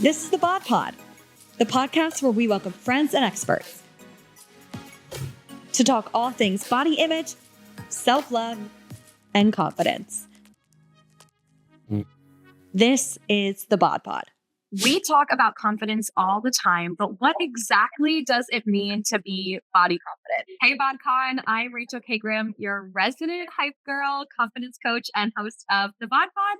This is the BodPod, the podcast where we welcome friends and experts to talk all things body image, self-love, and confidence. This is the BodPod. We talk about confidence all the time, but what exactly does it mean to be body confident? Hey, BodCon, I'm Rachel Kagram, your resident hype girl, confidence coach, and host of the BodPod.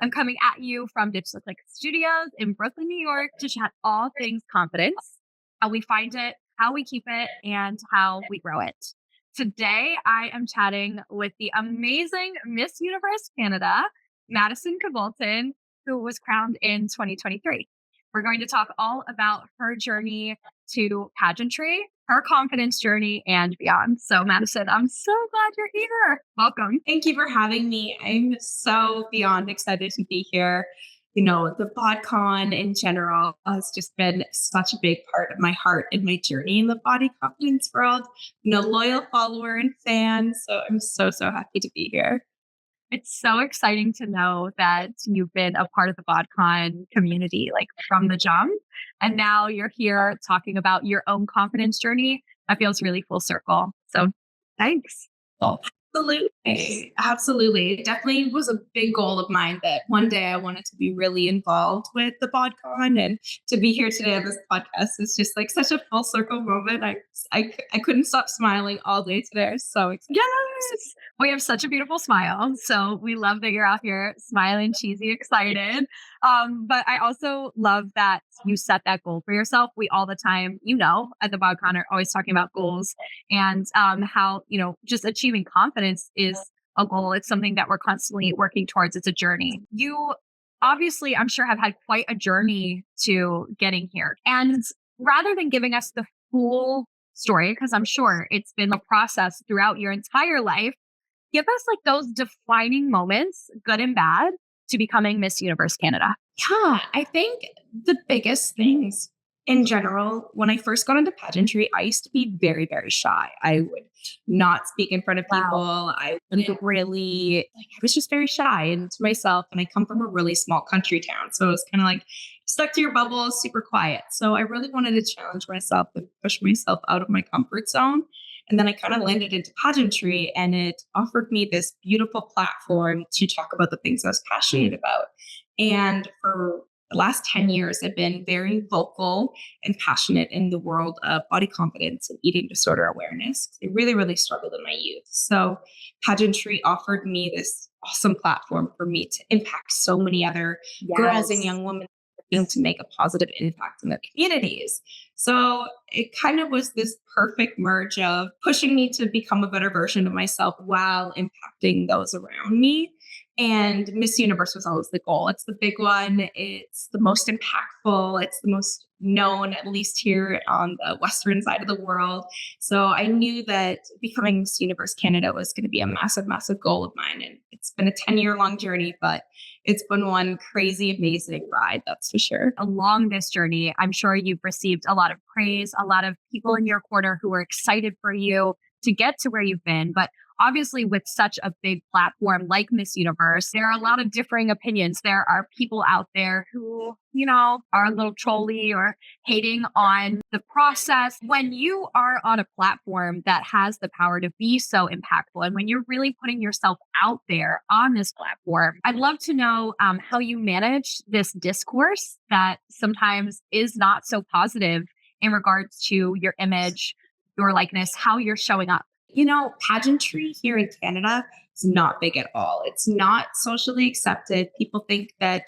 I'm coming at you from Digital Click Studios in Brooklyn, New York, to chat all things confidence, how we find it, how we keep it, and how we grow it. Today, I am chatting with the amazing Miss Universe Canada, Madison Kvaltin, who was crowned in 2023. We're going to talk all about her journey to pageantry, her confidence journey, and beyond. So, Madison, I'm so glad you're here. Welcome. Thank you for having me. I'm so beyond excited to be here. You know, the BodCon in general has just been such a big part of my heart and my journey in the body confidence world. You know, loyal follower and fan. So I'm so happy to be here. It's so exciting to know that you've been a part of the BodCon community, like from the jump. And now you're here talking about your own confidence journey. That feels really full circle. So thanks. Absolutely. It definitely was a big goal of mine that one day I wanted to be really involved with the BodCon, and to be here today on this podcast is just like such a full circle moment. I couldn't stop smiling all day today. I'm so excited. Yes. We have such a beautiful smile. So we love that you're out here smiling, cheesy, excited. But I also love that you set that goal for yourself. We all the time, at the BodCon are always talking about goals and how, just achieving confidence is a goal. It's something that we're constantly working towards. It's a journey. You obviously, I'm sure, have had quite a journey to getting here. And rather than giving us the full story, because I'm sure it's been a process throughout your entire life, give us like those defining moments, good and bad, to becoming Miss Universe Canada. Yeah, I think the biggest things in general, when I first got into pageantry, I used to be very, very shy. I would not speak in front of people. Wow. I wouldn't really, I was just very shy and to myself. And I come from a really small country town. So it was kind of like stuck to your bubble, super quiet. So I really wanted to challenge myself and push myself out of my comfort zone. And then I kind of landed into pageantry, and it offered me this beautiful platform to talk about the things I was passionate about. And for the last 10 years, I've been very vocal and passionate in the world of body confidence and eating disorder awareness. I really, really struggled in my youth. So pageantry offered me this awesome platform for me to impact so many other girls and young women to make a positive impact in their communities. So it kind of was this perfect merge of pushing me to become a better version of myself while impacting those around me. And Miss Universe was always the goal. It's the big one. It's the most impactful. It's the most known, at least here on the Western side of the world. So I knew that becoming Miss Universe Canada was going to be a massive, massive goal of mine. And it's been a 10-year-long journey, but it's been one crazy, amazing ride, that's for sure. Along this journey, I'm sure you've received a lot of praise, a lot of people in your corner who are excited for you to get to where you've been. But obviously, with such a big platform like Miss Universe, there are a lot of differing opinions. There are people out there who, are a little trolly or hating on the process. When you are on a platform that has the power to be so impactful, and when you're really putting yourself out there on this platform, I'd love to know how you manage this discourse that sometimes is not so positive in regards to your image, your likeness, how you're showing up. Pageantry here in Canada is not big at all. It's not socially accepted. People think that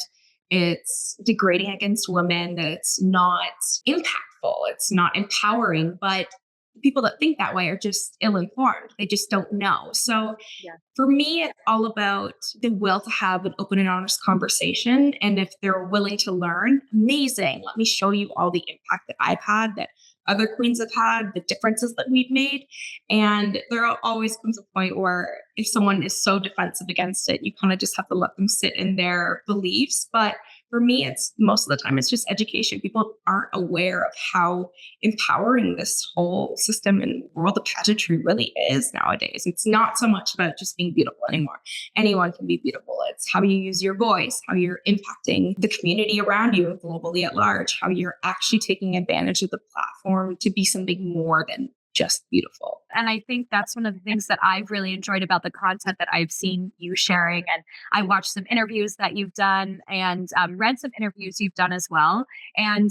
it's degrading against women, that it's not impactful, it's not empowering. But people that think that way are just ill-informed. They just don't know. So for me, it's all about the will to have an open and honest conversation. And if they're willing to learn, amazing. Let me show you all the impact that I've had, that other queens have had, the differences that we've made. And there always comes a point where if someone is so defensive against it, you kind of just have to let them sit in their beliefs. But for me, it's most of the time, it's just education. People aren't aware of how empowering this whole system and world of pageantry really is nowadays. It's not so much about just being beautiful anymore. Anyone can be beautiful. It's how you use your voice, how you're impacting the community around you globally at large, how you're actually taking advantage of the platform to be something more than just beautiful. And I think that's one of the things that I've really enjoyed about the content that I've seen you sharing. And I watched some interviews that you've done and read some interviews you've done as well. And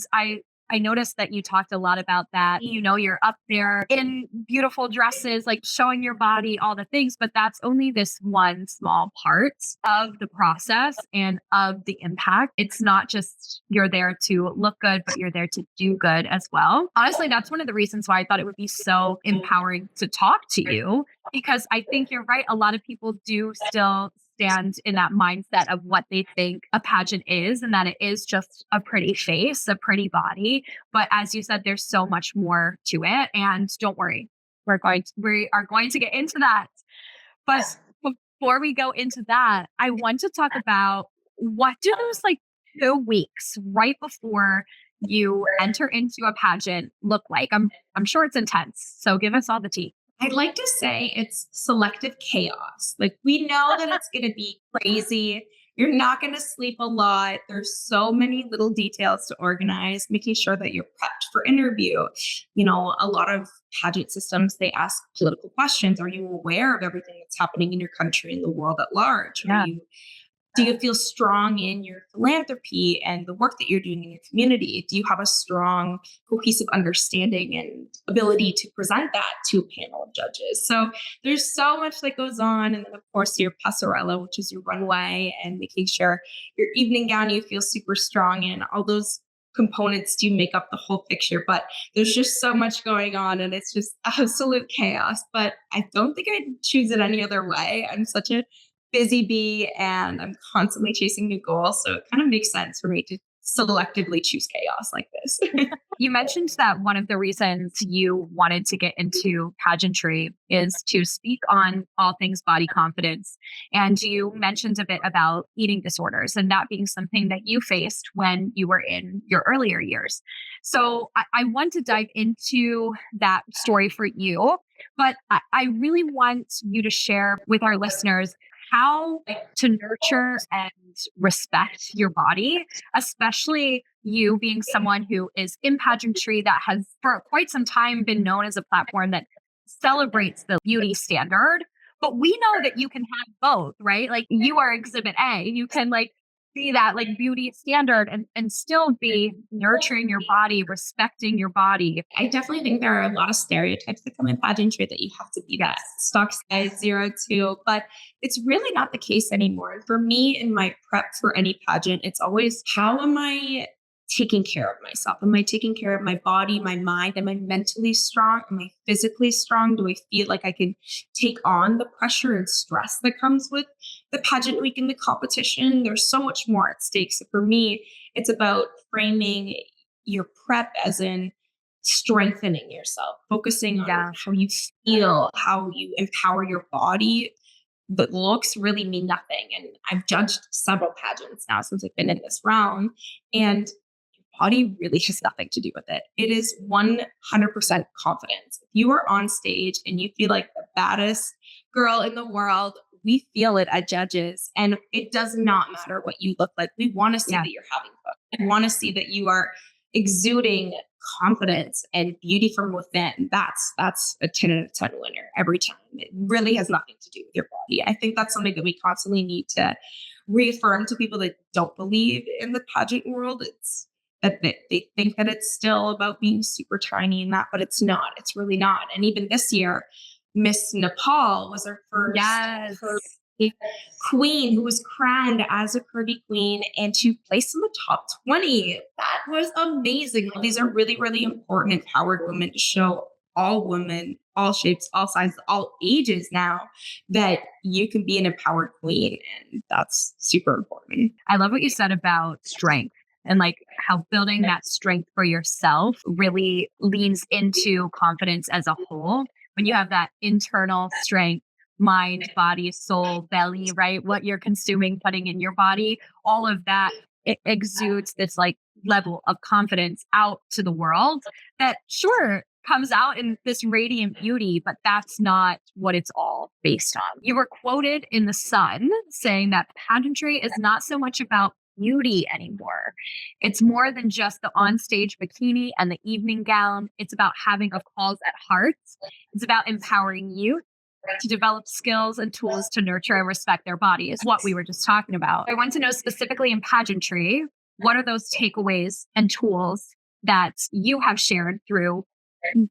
I noticed that you talked a lot about that. You're up there in beautiful dresses, like showing your body, all the things, but that's only this one small part of the process and of the impact. It's not just you're there to look good, but you're there to do good as well. Honestly, that's one of the reasons why I thought it would be so empowering to talk to you, because I think you're right. A lot of people do still stand in that mindset of what they think a pageant is, and that it is just a pretty face, a pretty body. But as you said, there's so much more to it. And don't worry, we are going to get into that. But before we go into that, I want to talk about, what do those 2 weeks right before you enter into a pageant look like? I'm sure it's intense. So give us all the tea. I'd like to say it's selective chaos. Like, we know that it's going to be crazy. You're not going to sleep a lot. There's so many little details to organize, making sure that you're prepped for interview. A lot of pageant systems, they ask political questions. Are you aware of everything that's happening in your country and the world at large? Yeah. Do you feel strong in your philanthropy and the work that you're doing in your community? Do you have a strong, cohesive understanding and ability to present that to a panel of judges? So there's so much that goes on. And then, of course, your passerella, which is your runway, and making sure your evening gown you feel super strong in. All those components do make up the whole picture, but there's just so much going on, and it's just absolute chaos. But I don't think I'd choose it any other way. I'm such a busy bee, and I'm constantly chasing new goals. So it kind of makes sense for me to selectively choose chaos like this. You mentioned that one of the reasons you wanted to get into pageantry is to speak on all things body confidence. And you mentioned a bit about eating disorders and that being something that you faced when you were in your earlier years. So I want to dive into that story for you, but I really want you to share with our listeners how to nurture and respect your body, especially you being someone who is in pageantry that has for quite some time been known as a platform that celebrates the beauty standard. But we know that you can have both, right? Like, you are exhibit A. You can be that beauty standard and still be nurturing your body, respecting your body. I definitely think there are a lot of stereotypes that come in pageantry that you have to be that stock size 02, but it's really not the case anymore. For me, in my prep for any pageant, it's always, how am I taking care of myself? Am I taking care of my body, my mind? Am I mentally strong? Am I physically strong? Do I feel like I can take on the pressure and stress that comes with the pageant week and the competition? There's so much more at stake. So for me, it's about framing your prep as in strengthening yourself, focusing on how you feel, how you empower your body. But looks really mean nothing. And I've judged several pageants now since I've been in this realm, and body really has nothing to do with it. It is 100% confidence. If you are on stage and you feel like the baddest girl in the world, we feel it as judges. And it does not matter what you look like. We want to see that you're having fun. We want to see that you are exuding confidence and beauty from within. That's a 10 out of 10 winner every time. It really has nothing to do with your body. I think that's something that we constantly need to reaffirm to people that don't believe in the pageant world. It's that they think that it's still about being super tiny and that, but it's not. It's really not. And even this year, Miss Nepal was our first curvy queen who was crowned as a curvy queen and to place in the top 20. That was amazing. These are really, really important empowered women to show all women, all shapes, all sizes, all ages now that you can be an empowered queen. And that's super important. I love what you said about strength. And how building that strength for yourself really leans into confidence as a whole. When you have that internal strength, mind, body, soul, belly, right? What you're consuming, putting in your body, all of that it exudes this like level of confidence out to the world that sure comes out in this radiant beauty, but that's not what it's all based on. You were quoted in The Sun saying that pageantry is not so much about beauty anymore. It's more than just the onstage bikini and the evening gown. It's about having a cause at heart. It's about empowering youth to develop skills and tools to nurture and respect their body, is what we were just talking about. I want to know specifically in pageantry, what are those takeaways and tools that you have shared through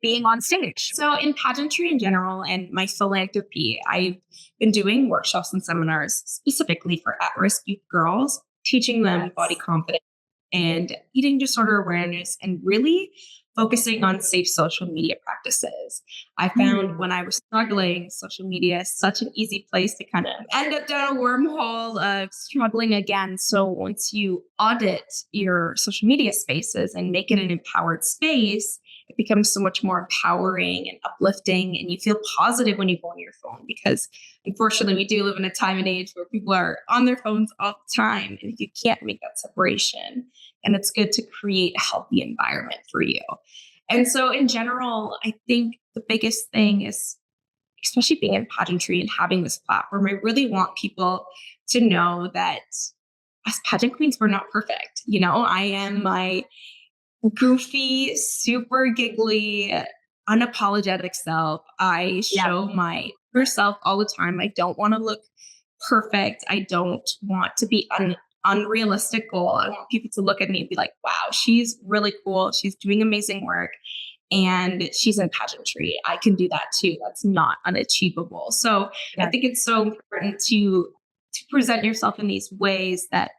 being on stage? So in pageantry in general and my philanthropy, I've been doing workshops and seminars specifically for at-risk youth girls, teaching them body confidence and eating disorder awareness, and really focusing on safe social media practices. I found when I was struggling, social media is such an easy place to kind of end up down a wormhole of struggling again. So once you audit your social media spaces and make it an empowered space, it becomes so much more empowering and uplifting, and you feel positive when you go on your phone, because unfortunately we do live in a time and age where people are on their phones all the time, and you can't make that separation. And it's good to create a healthy environment for you. And so in general, I think the biggest thing is, especially being in pageantry and having this platform, I really want people to know that as pageant queens, we're not perfect. You know, I am my goofy, super giggly, unapologetic self. I show my true self all the time. I don't want to look perfect. I don't want to be unrealistic goal. I want people to look at me and be like, wow, she's really cool. She's doing amazing work. And she's in pageantry. I can do that too. That's not unachievable. So I think it's so important to present yourself in these ways that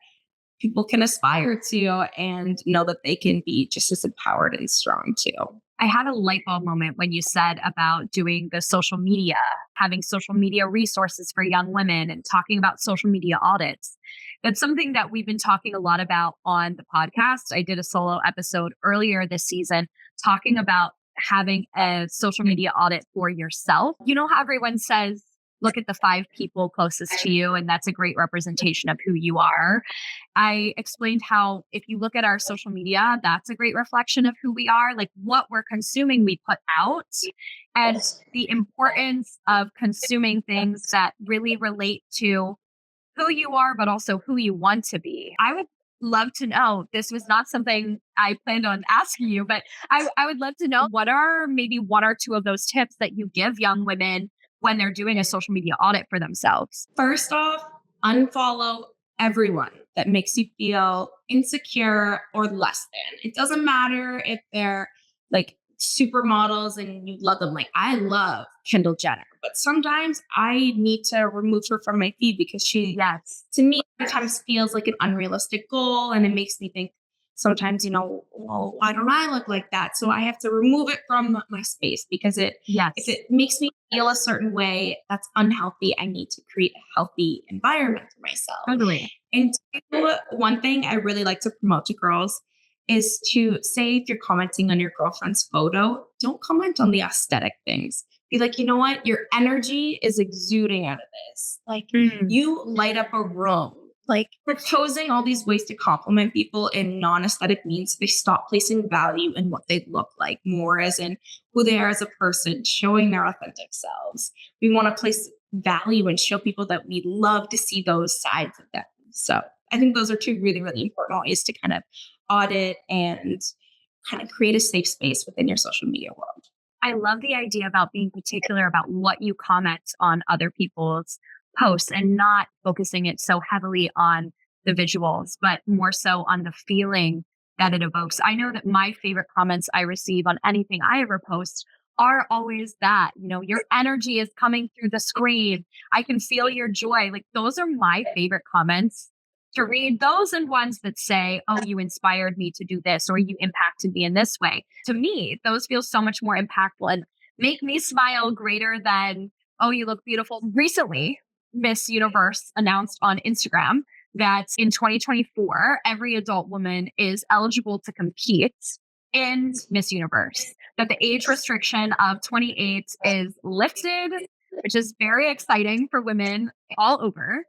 people can aspire to and know that they can be just as empowered and strong too. I had a light bulb moment when you said about doing the social media, having social media resources for young women and talking about social media audits. That's something that we've been talking a lot about on the podcast. I did a solo episode earlier this season talking about having a social media audit for yourself. You know how everyone says, look at the 5 people closest to you, and that's a great representation of who you are. I explained how if you look at our social media, that's a great reflection of who we are, like what we're consuming, we put out, and the importance of consuming things that really relate to who you are, but also who you want to be. I would love to know, this was not something I planned on asking you, but I would love to know, what are maybe 1 or 2 of those tips that you give young women when they're doing a social media audit for themselves? First off, unfollow everyone that makes you feel insecure or less than. It doesn't matter if they're like supermodels and you love them. Like I love Kendall Jenner, but sometimes I need to remove her from my feed because she, to me, sometimes feels like an unrealistic goal. And it makes me think sometimes, you know, well, why don't I look like that? So I have to remove it from my space because if it makes me feel a certain way that's unhealthy, I need to create a healthy environment for myself. Totally. And 2, one thing I really like to promote to girls is to say, if you're commenting on your girlfriend's photo, don't comment on the aesthetic things. Be like, you know what? Your energy is exuding out of this. Like you light up a room. Like proposing all these ways to compliment people in non-aesthetic means they stop placing value in what they look like, more as in who they are as a person, showing their authentic selves. We want to place value and show people that we love to see those sides of them. So I think those are 2 really, really important ways to kind of audit and kind of create a safe space within your social media world. I love the idea about being particular about what you comment on other people's posts and not focusing it so heavily on the visuals, but more so on the feeling that it evokes. I know that my favorite comments I receive on anything I ever post are always that, you know, your energy is coming through the screen. I can feel your joy. Like those are my favorite comments to read, those and ones that say, oh, you inspired me to do this, or you impacted me in this way. To me, those feel so much more impactful and make me smile greater than, oh, you look beautiful. Recently, Miss Universe announced on Instagram that in 2024, every adult woman is eligible to compete in Miss Universe, that the age restriction of 28 is lifted, which is very exciting for women all over.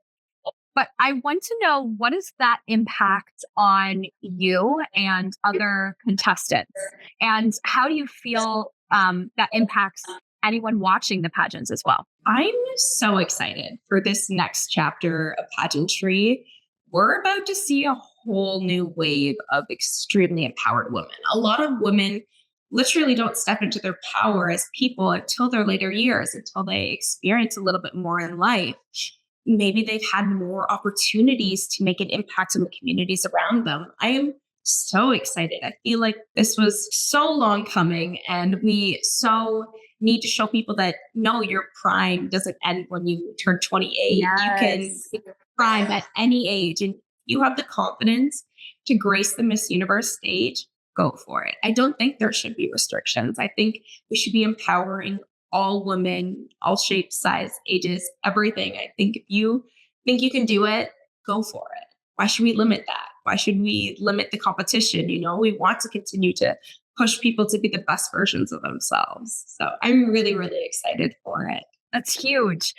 But I want to know, what is that impact on you and other contestants? And how do you feel that impacts anyone watching the pageants as well? I'm so excited for this next chapter of pageantry. We're about to see a whole new wave of extremely empowered women. A lot of women literally don't step into their power as people until their later years, until they experience a little bit more in life. Maybe they've had more opportunities to make an impact in the communities around them. I am so excited. I feel like this was so long coming, and we so need to show people that no, your prime doesn't end when you turn 28. You can be your prime at any age, and you have the confidence to grace the Miss Universe stage. Go for it. I don't think there should be restrictions. I think we should be empowering all women, all shapes, size, ages, everything. I think if you think you can do it, go for it. Why should we limit that? Why should we limit the competition? We want to continue to push people to be the best versions of themselves. So I'm really, really excited for it. That's huge.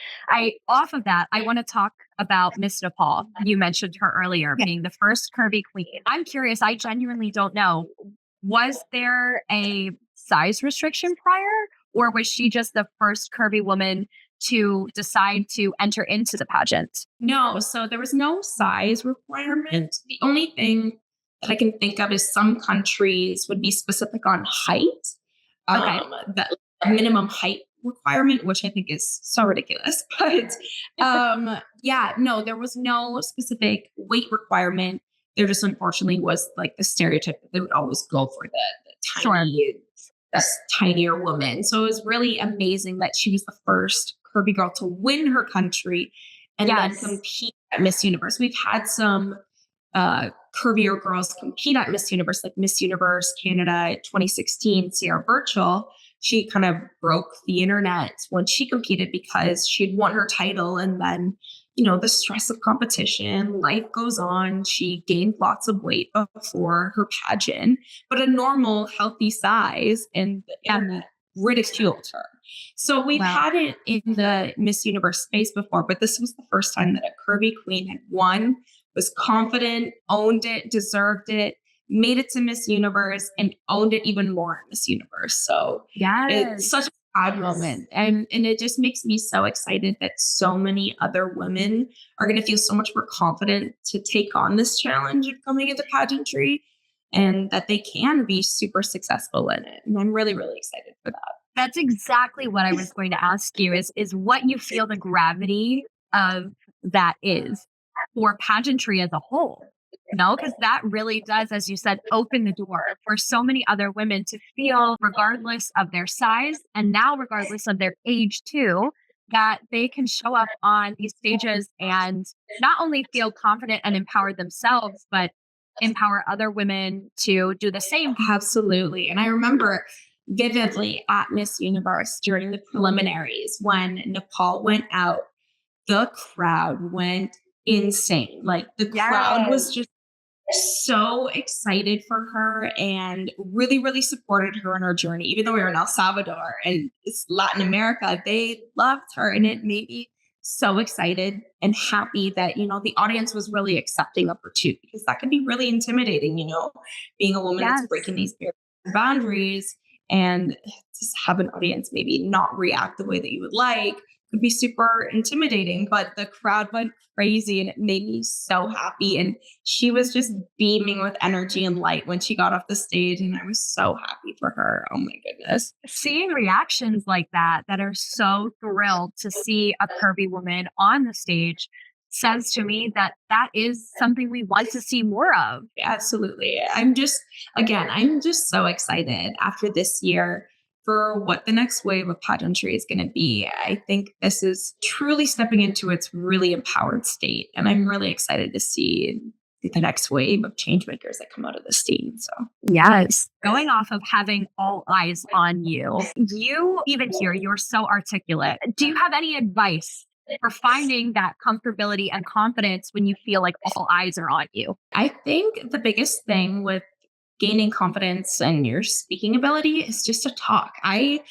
Off of that, I want to talk about Miss Nepal. You mentioned her earlier being the first curvy queen. I'm curious, I genuinely don't know. Was there a size restriction prior, or was she just the first curvy woman to decide to enter into the pageant? No, so there was no size requirement. The only thing that I can think of is some countries would be specific on height. Okay. The minimum height requirement, which I think is so ridiculous. But no, there was no specific weight requirement. There just unfortunately was like the stereotype that they would always go for the tiny, tinier woman. So it was really amazing that she was the first curvy girl to win her country and then compete at Miss Universe. We've had some curvier girls compete at Miss Universe, like Miss Universe Canada 2016, Sierra Virtual. She kind of broke the internet when she competed because she'd won her title, and then, the stress of competition, life goes on. She gained lots of weight before her pageant, but a normal, healthy size, and ridiculed her. So we've had it in the Miss Universe space before, but this was the first time that a curvy queen had won, was confident, owned it, deserved it, made it to Miss Universe, and owned it even more in Miss Universe. So it's such a proud moment. And it just makes me so excited that so many other women are going to feel so much more confident to take on this challenge of coming into pageantry, and that they can be super successful in it. And I'm really, really excited for that. That's exactly what I was going to ask you is what you feel the gravity of that is for pageantry as a whole. Because that really does, as you said, open the door for so many other women to feel, regardless of their size and now regardless of their age too, that they can show up on these stages and not only feel confident and empowered themselves, but empower other women to do the same. Absolutely. And I remember vividly at Miss Universe during the preliminaries when Nepal went out, the crowd went insane. Like the crowd was just so excited for her and really, really supported her in her journey. Even though we were in El Salvador and it's Latin America, they loved her, and it made me so excited and happy that, the audience was really accepting of her too, because that can be really intimidating, being a woman that's breaking these boundaries, and just have an audience maybe not react the way that you would like could be super intimidating. But the crowd went crazy and it made me so happy. And she was just beaming with energy and light when she got off the stage. And I was so happy for her. Oh my goodness. Seeing reactions like that are so thrilled to see a curvy woman on the stage says to me that is something we want to see more of. Absolutely. I'm just so excited after this year for what the next wave of pageantry is going to be. I think this is truly stepping into its really empowered state. And I'm really excited to see the next wave of change makers that come out of this scene. So yes, going off of having all eyes on you, you're so articulate. Do you have any advice for finding that comfortability and confidence when you feel like all eyes are on you? I think the biggest thing with gaining confidence and your speaking ability is just to talk. I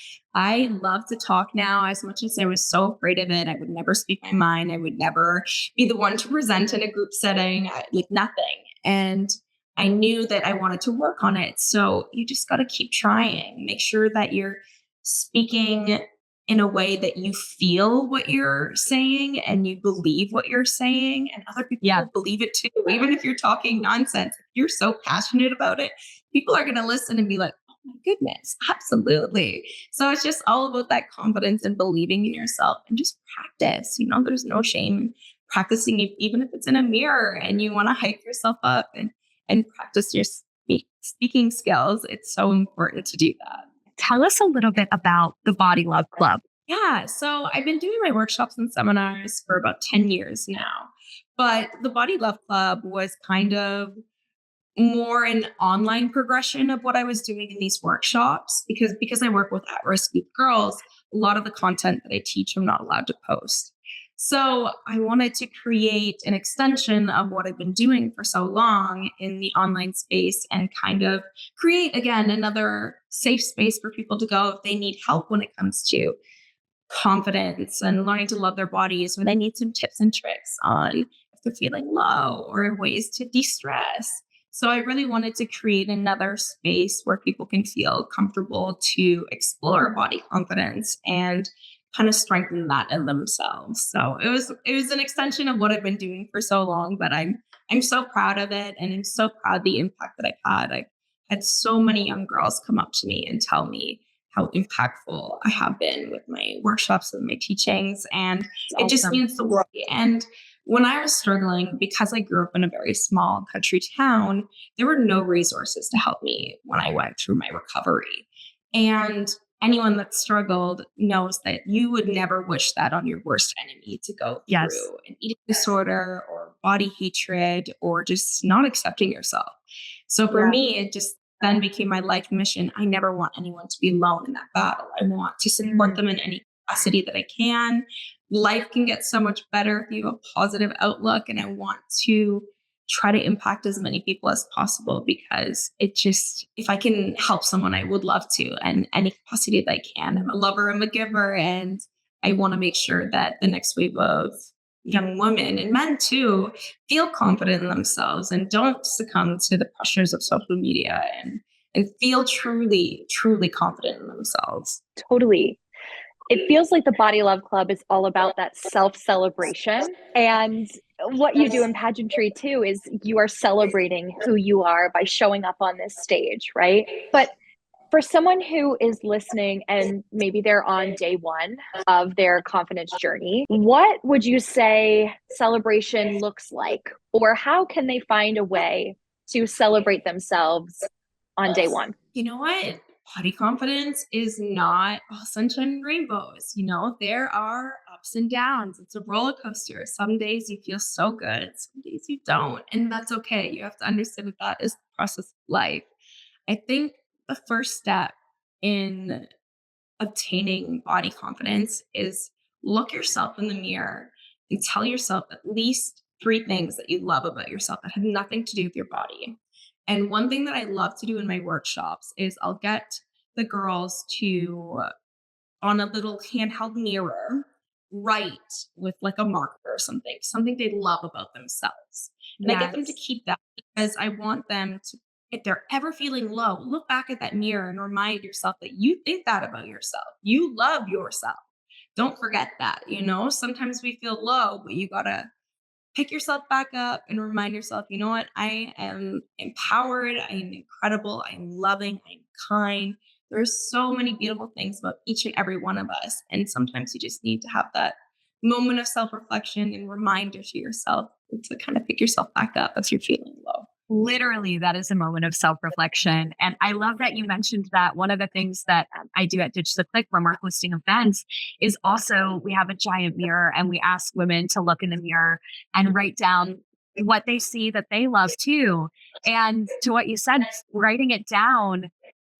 love to talk now as much as I was so afraid of it. I would never speak my mind. I would never be the one to present in a group setting, like nothing. And I knew that I wanted to work on it. So you just got to keep trying. Make sure that you're speaking in a way that you feel what you're saying and you believe what you're saying, and other people will believe it too. Even if you're talking nonsense, if you're so passionate about it, people are going to listen and be like, oh my goodness, absolutely. So it's just all about that confidence and believing in yourself and just practice. There's no shame in practicing, even if it's in a mirror and you want to hype yourself up and practice your speaking skills. It's so important to do that. Tell us a little bit about the Body Love Club. Yeah, so I've been doing my workshops and seminars for about 10 years now. But the Body Love Club was kind of more an online progression of what I was doing in these workshops because I work with at-risk youth girls. A lot of the content that I teach, I'm not allowed to post. So I wanted to create an extension of what I've been doing for so long in the online space and kind of create, again, another safe space for people to go if they need help when it comes to confidence and learning to love their bodies, or they need some tips and tricks on if they're feeling low or ways to de-stress. So I really wanted to create another space where people can feel comfortable to explore body confidence and kind of strengthen that in themselves. So it was an extension of what I've been doing for so long, but I'm so proud of it, and I'm so proud of the impact that I've had. I had so many young girls come up to me and tell me how impactful I have been with my workshops and my teachings, and it just means the world. And when I was struggling, because I grew up in a very small country town, there were no resources to help me when I went through my recovery. And anyone that struggled knows that you would never wish that on your worst enemy to go through an eating disorder or body hatred or just not accepting yourself. So for me, it just then became my life mission. I never want anyone to be alone in that battle. I want to support them in any capacity that I can. Life can get so much better if you have a positive outlook, and I want to try to impact as many people as possible, because if I can help someone, I would love to, and any capacity that I can. I'm a lover, I'm a giver, and I want to make sure that the next wave of young women and men too feel confident in themselves and don't succumb to the pressures of social media, and feel truly, truly confident in themselves. Totally. It feels like the Body Love Club is all about that self-celebration. And what you do in pageantry too is you are celebrating who you are by showing up on this stage, right? But for someone who is listening and maybe they're on day one of their confidence journey, what would you say celebration looks like? Or how can they find a way to celebrate themselves on day one? You know what? Body confidence is not all sunshine and rainbows. There are ups and downs. It's a roller coaster. Some days you feel so good, some days you don't. And that's okay. You have to understand that is the process of life. I think the first step in obtaining body confidence is look yourself in the mirror and tell yourself at least 3 things that you love about yourself that have nothing to do with your body. And one thing that I love to do in my workshops is I'll get the girls to, on a little handheld mirror, write with like a marker or something they love about themselves. And I get them to keep that, because I want them to, if they're ever feeling low, look back at that mirror and remind yourself that you think that about yourself. You love yourself. Don't forget that. Sometimes we feel low, but you gotta pick yourself back up and remind yourself, you know what? I am empowered. I am incredible. I'm loving. I'm kind. There's so many beautiful things about each and every one of us. And sometimes you just need to have that moment of self-reflection and reminder to yourself to kind of pick yourself back up as you're feeling low. Literally, that is a moment of self-reflection. And I love that you mentioned that. One of the things that I do at Ditch the Click when we're hosting events is also we have a giant mirror and we ask women to look in the mirror and write down what they see that they love too. And to what you said, writing it down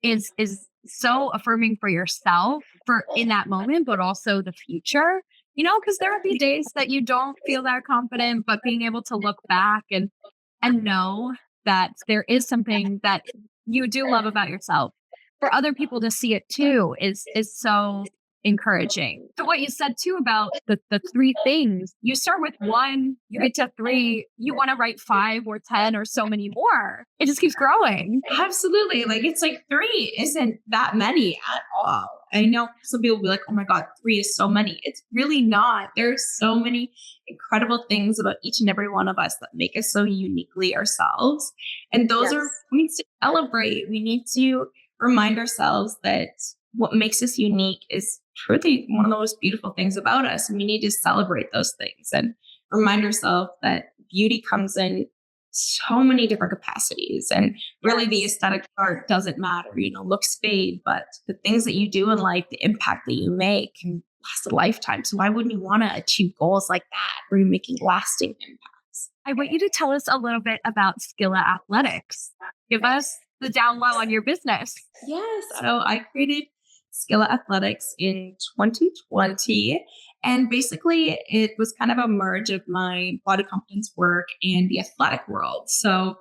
is so affirming for yourself for in that moment, but also the future, because there will be days that you don't feel that confident, but being able to look back and know that there is something that you do love about yourself, for other people to see it too is so encouraging. So what you said too about the three things, you start with one, you get to three, you want to write 5 or 10 or so many more. It just keeps growing. Absolutely. Like, it's like 3 isn't that many at all. I know some people will be like, oh my God, 3 is so many. It's really not. There's so many incredible things about each and every one of us that make us so uniquely ourselves. And those are points to celebrate. We need to remind ourselves that what makes us unique is truly one of the most beautiful things about us. And we need to celebrate those things and remind ourselves that beauty comes in so many different capacities. And really the aesthetic part doesn't matter, looks fade, but the things that you do in life, the impact that you make can last a lifetime. So why wouldn't you want to achieve goals like that where you're making lasting impacts? I want you to tell us a little bit about Skilla Athletics. Give us the down low on your business. Yes. So I created Skilla Athletics in 2020. And basically, it was kind of a merge of my body confidence work and the athletic world. So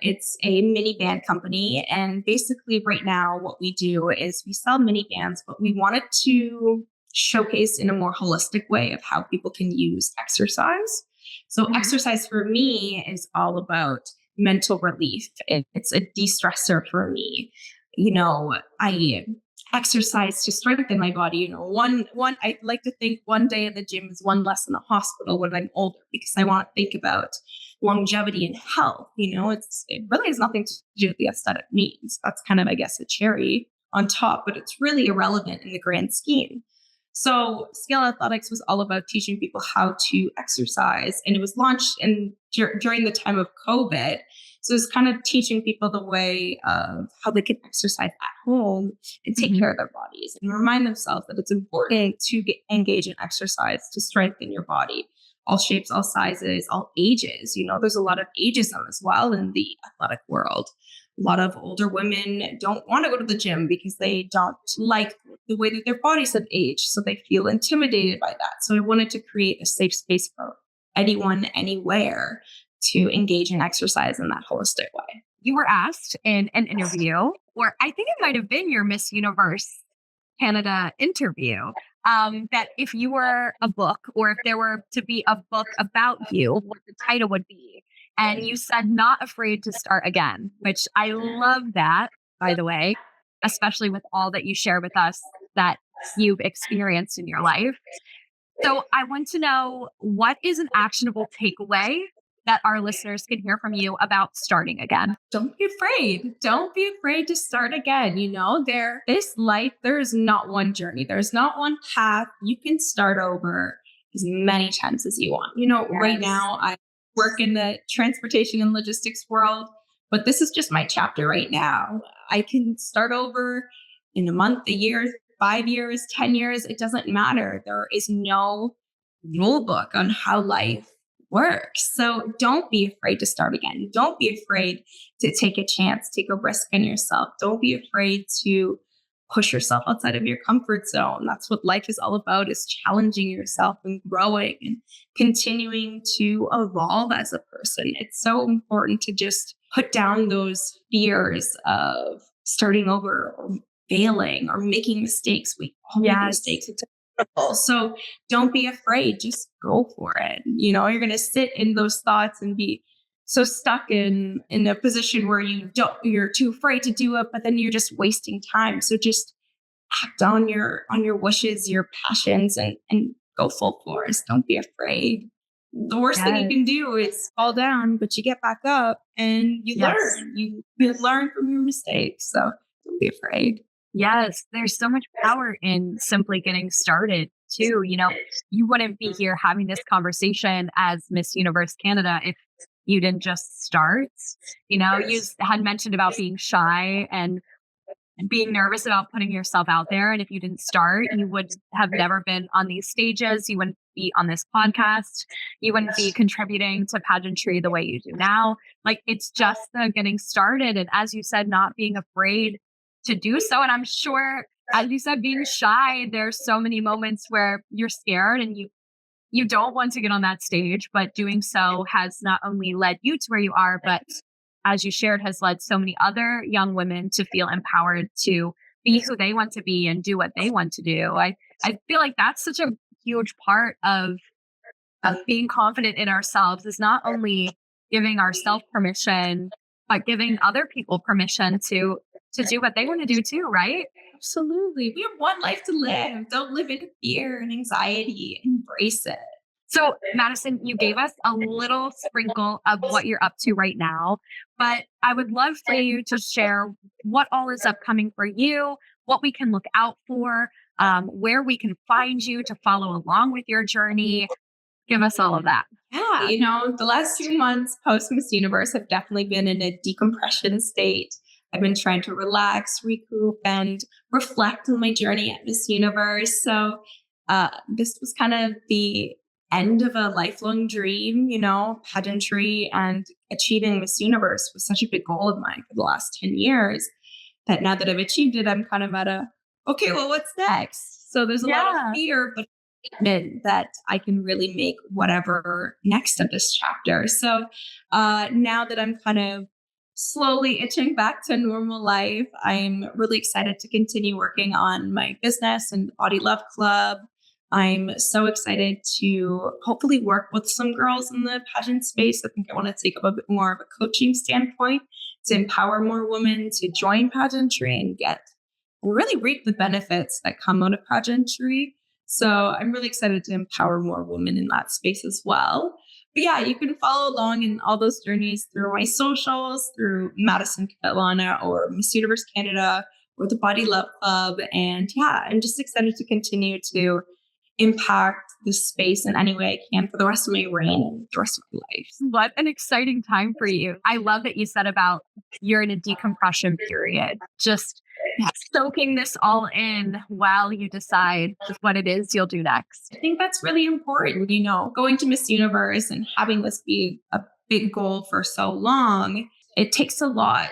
it's a mini band company. And basically, right now, what we do is we sell mini bands, but we wanted to showcase in a more holistic way of how people can use exercise. So exercise for me is all about mental relief. It's a de-stressor for me. I exercise to strengthen my body. One I like to think one day in the gym is one less in the hospital when I'm older, because I want to think about longevity and health. It really has nothing to do with the aesthetic needs. That's kind of, I guess, a cherry on top, but it's really irrelevant in the grand scheme. So Skilla Athletics was all about teaching people how to exercise, and it was launched during the time of COVID. So it's kind of teaching people the way of how they can exercise at home and take care of their bodies and remind themselves that it's important to engage in exercise to strengthen your body. All shapes, all sizes, all ages. There's a lot of ageism as well in the athletic world. A lot of older women don't want to go to the gym because they don't like the way that their bodies have aged. So they feel intimidated by that. So I wanted to create a safe space for anyone, anywhere, to engage in exercise in that holistic way. You were asked in an interview, or I think it might have been your Miss Universe Canada interview, that if you were a book, or if there were to be a book about you, what the title would be. And you said, Not Afraid to Start Again, which I love that, by the way, especially with all that you share with us that you've experienced in your life. So I want to know, what is an actionable takeaway that our listeners can hear from you about starting again? Don't be afraid. Don't be afraid to start again. This life, there is not one journey. There's not one path. You can start over as many times as you want. Right now I work in the transportation and logistics world, but this is just my chapter right now. I can start over in a month, a year, 5 years, 10 years. It doesn't matter. There is no rule book on how life works. So don't be afraid to start again. Don't be afraid to take a chance, take a risk on yourself. Don't be afraid to push yourself outside of your comfort zone. That's what life is all about, is challenging yourself and growing and continuing to evolve as a person. It's so important to just put down those fears of starting over or failing or making mistakes. We all make mistakes. It's inevitable. So don't be afraid. Just go for it. You're going to sit in those thoughts and be so stuck in a position where you're too afraid to do it, but then you're just wasting time. So just act on your wishes, your passions, and go full force. Don't be afraid. The worst thing you can do is fall down, but you get back up and you learn. You learn from your mistakes. So don't be afraid. Yes, there's so much power in simply getting started too. You wouldn't be here having this conversation as Miss Universe Canada if you didn't just start. You had mentioned about being shy and being nervous about putting yourself out there. And if you didn't start, you would have never been on these stages. You wouldn't be on this podcast. You wouldn't be contributing to pageantry the way you do now. Like, it's just the getting started. And as you said, not being afraid to do so. And I'm sure, as you said, being shy, there's so many moments where you're scared and you don't want to get on that stage, but doing so has not only led you to where you are, but as you shared, has led so many other young women to feel empowered to be who they want to be and do what they want to do. I feel like that's such a huge part of being confident in ourselves, is not only giving ourselves permission, but giving other people permission to do what they want to do too, right? Absolutely. We have one life to live. Don't live in fear and anxiety. Embrace it. So, Madison, you gave us a little sprinkle of what you're up to right now, but I would love for you to share what all is upcoming for you, what we can look out for, where we can find you to follow along with your journey. Give us all of that. Yeah. The last few months post Miss Universe have definitely been in a decompression state. I've been trying to relax, recoup, and reflect on my journey at Miss Universe. So this was kind of the end of a lifelong dream, pageantry and achieving Miss Universe was such a big goal of mine for the last 10 years that now that I've achieved it, I'm kind of at okay, well, what's next? So there's a lot of fear, but that I can really make whatever next of this chapter. So now that I'm kind of slowly itching back to normal life, I'm really excited to continue working on my business and Body Love Club. I'm so excited to hopefully work with some girls in the pageant space. I think I want to take up a bit more of a coaching standpoint to empower more women to join pageantry and really reap the benefits that come out of pageantry. So I'm really excited to empower more women in that space as well. But yeah, you can follow along in all those journeys through my socials, through Madison Kvaltin or Miss Universe Canada or the Body Love Club. And yeah, I'm just excited to continue to impact this space in any way I can for the rest of my reign and the rest of my life. What an exciting time for you. I love that you said about you're in a decompression period, just soaking this all in while you decide what it is you'll do next. I think that's really important, going to Miss Universe and having this be a big goal for so long. It takes a lot.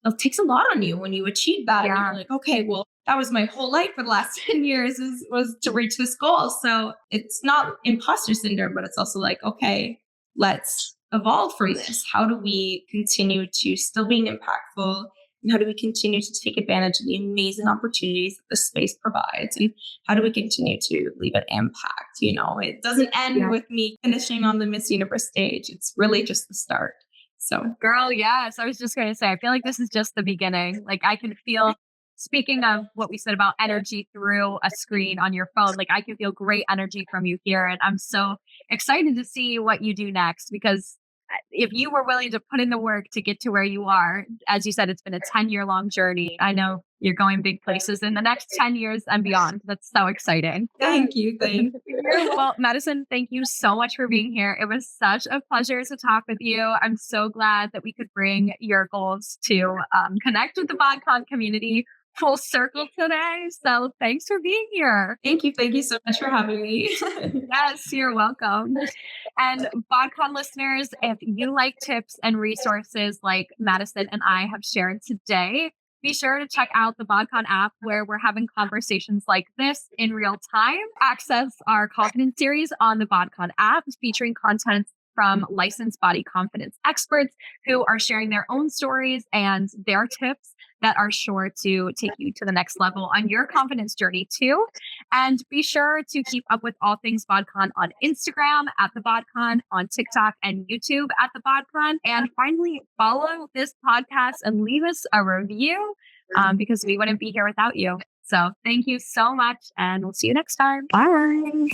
It takes a lot on you when you achieve that. Yeah. And you're like, okay, well, that was my whole life for the last 10 years was to reach this goal. So it's not imposter syndrome, but it's also like, okay, let's evolve from this. How do we continue to still being impactful? And how do we continue to take advantage of the amazing opportunities that this space provides? And how do we continue to leave an impact? It doesn't end with me finishing on the Miss Universe stage. It's really just the start. So, girl, yes. I was just going to say, I feel like this is just the beginning. Like I can feel, speaking of what we said about energy through a screen on your phone, like I can feel great energy from you here. And I'm so excited to see what you do next, because if you were willing to put in the work to get to where you are, as you said, it's been a 10-year long journey. I know you're going big places in the next 10 years and beyond. That's so exciting. Thank you. Well, Madison, thank you so much for being here. It was such a pleasure to talk with you. I'm so glad that we could bring your goals to connect with the BodCon community full circle today. So thanks for being here. Thank you. Thank you so much for having me. Yes, you're welcome. And BodCon listeners, if you like tips and resources like Madison and I have shared today, be sure to check out the BodCon app, where we're having conversations like this in real time. Access our confidence series on the BodCon app, featuring content from licensed body confidence experts who are sharing their own stories and their tips that are sure to take you to the next level on your confidence journey too. And be sure to keep up with all things BodCon on Instagram at the BodCon, on TikTok and YouTube at the BodCon. And finally, follow this podcast and leave us a review because we wouldn't be here without you. So thank you so much, and we'll see you next time. Bye.